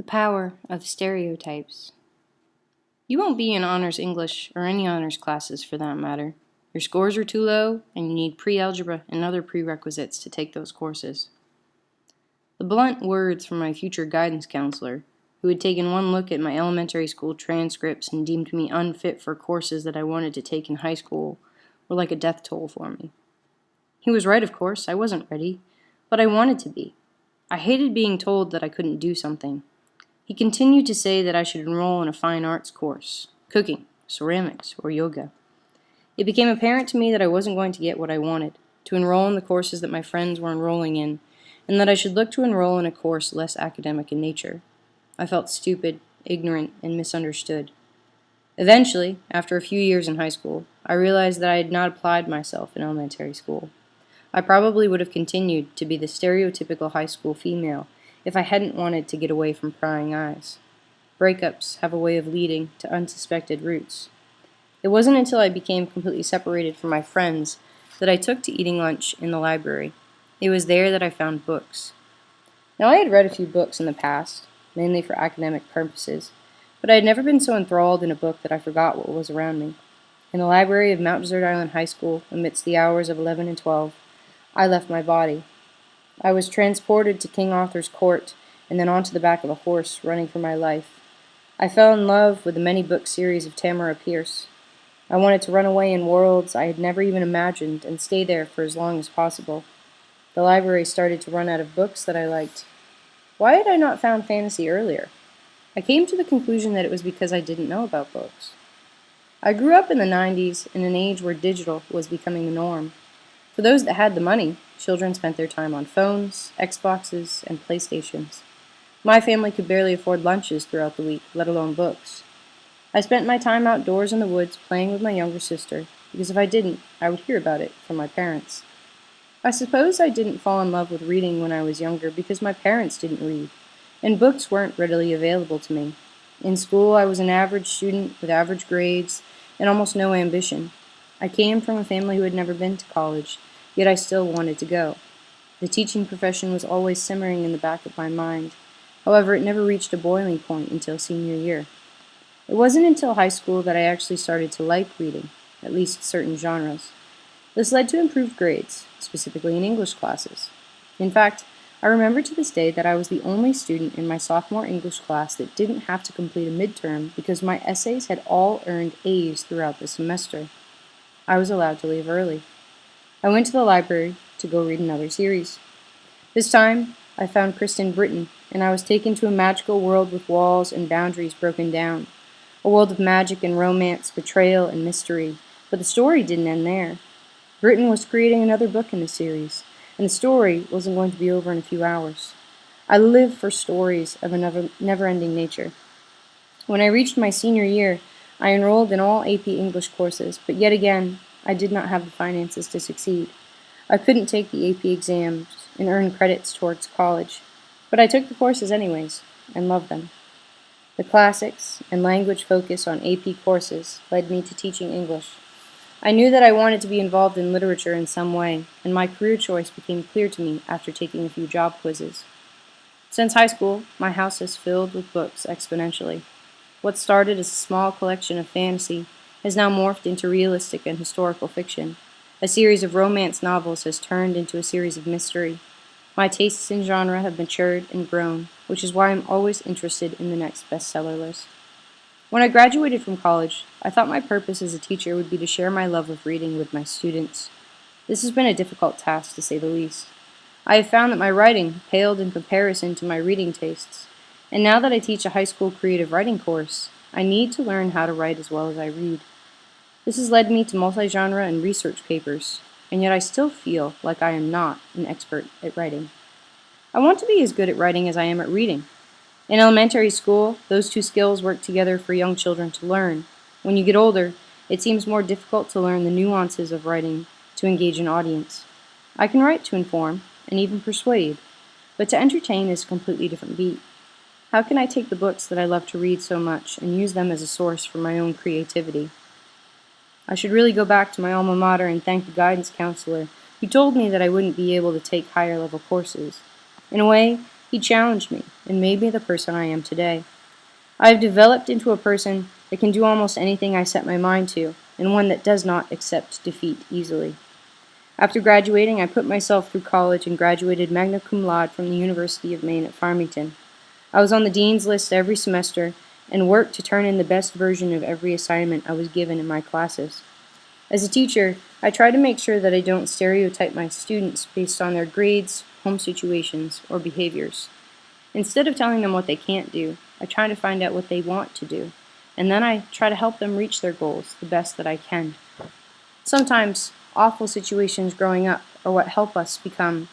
The power of stereotypes. You won't be in honors English or any honors classes for that matter. Your scores are too low, and you need pre-algebra and other prerequisites to take those courses. The blunt words from my future guidance counselor, who had taken one look at my elementary school transcripts and deemed me unfit for courses that I wanted to take in high school, were like a death toll for me. He was right, of course. I wasn't ready, but I wanted to be. I hated being told that I couldn't do something. He continued to say that I should enroll in a fine arts course, cooking, ceramics, or yoga. It became apparent to me that I wasn't going to get what I wanted, to enroll in the courses that my friends were enrolling in, and that I should look to enroll in a course less academic in nature. I felt stupid, ignorant, and misunderstood. Eventually, after a few years in high school, I realized that I had not applied myself in elementary school. I probably would have continued to be the stereotypical high school female if I hadn't wanted to get away from prying eyes. Breakups have a way of leading to unsuspected roots. It wasn't until I became completely separated from my friends that I took to eating lunch in the library. It was there that I found books. Now, I had read a few books in the past, mainly for academic purposes, but I had never been so enthralled in a book that I forgot what was around me. In the library of Mount Desert Island High School, amidst the hours of 11 and 12, I left my body. I was transported to King Arthur's court, and then onto the back of a horse, running for my life. I fell in love with the many-book series of Tamara Pierce. I wanted to run away in worlds I had never even imagined and stay there for as long as possible. The library started to run out of books that I liked. Why had I not found fantasy earlier? I came to the conclusion that it was because I didn't know about books. I grew up in the 90s, in an age where digital was becoming the norm. For those that had the money, children spent their time on phones, Xboxes, and PlayStations. My family could barely afford lunches throughout the week, let alone books. I spent my time outdoors in the woods playing with my younger sister, because if I didn't, I would hear about it from my parents. I suppose I didn't fall in love with reading when I was younger because my parents didn't read, and books weren't readily available to me. In school, I was an average student with average grades and almost no ambition. I came from a family who had never been to college, yet I still wanted to go. The teaching profession was always simmering in the back of my mind. However, it never reached a boiling point until senior year. It wasn't until high school that I actually started to like reading, at least certain genres. This led to improved grades, specifically in English classes. In fact, I remember to this day that I was the only student in my sophomore English class that didn't have to complete a midterm because my essays had all earned A's throughout the semester. I was allowed to leave early. I went to the library to go read another series. This time, I found Kristen Britton, and I was taken to a magical world with walls and boundaries broken down. A world of magic and romance, betrayal and mystery. But the story didn't end there. Britton was creating another book in the series, and the story wasn't going to be over in a few hours. I live for stories of a never-ending nature. When I reached my senior year, I enrolled in all AP English courses, but yet again, I did not have the finances to succeed. I couldn't take the AP exams and earn credits towards college, but I took the courses anyways, and loved them. The classics and language focus on AP courses led me to teaching English. I knew that I wanted to be involved in literature in some way, and my career choice became clear to me after taking a few job quizzes. Since high school, my house has filled with books exponentially. What started as a small collection of fantasy has now morphed into realistic and historical fiction. A series of romance novels has turned into a series of mystery. My tastes in genre have matured and grown, which is why I'm always interested in the next bestseller list. When I graduated from college, I thought my purpose as a teacher would be to share my love of reading with my students. This has been a difficult task, to say the least. I have found that my writing paled in comparison to my reading tastes. And now that I teach a high school creative writing course, I need to learn how to write as well as I read. This has led me to multi-genre and research papers, and yet I still feel like I am not an expert at writing. I want to be as good at writing as I am at reading. In elementary school, those two skills work together for young children to learn. When you get older, it seems more difficult to learn the nuances of writing to engage an audience. I can write to inform and even persuade, but to entertain is a completely different beat. How can I take the books that I love to read so much and use them as a source for my own creativity? I should really go back to my alma mater and thank the guidance counselor who told me that I wouldn't be able to take higher level courses. In a way, He challenged me and made me the person I am today. I have developed into a person that can do almost anything I set my mind to, and one that does not accept defeat easily. After graduating, I put myself through college and graduated magna cum laude from the University of Maine at Farmington. I was on the dean's list every semester and worked to turn in the best version of every assignment I was given in my classes. As a teacher, I try to make sure that I don't stereotype my students based on their grades, home situations, or behaviors. Instead of telling them what they can't do, I try to find out what they want to do, and then I try to help them reach their goals the best that I can. Sometimes, awful situations growing up are what help us become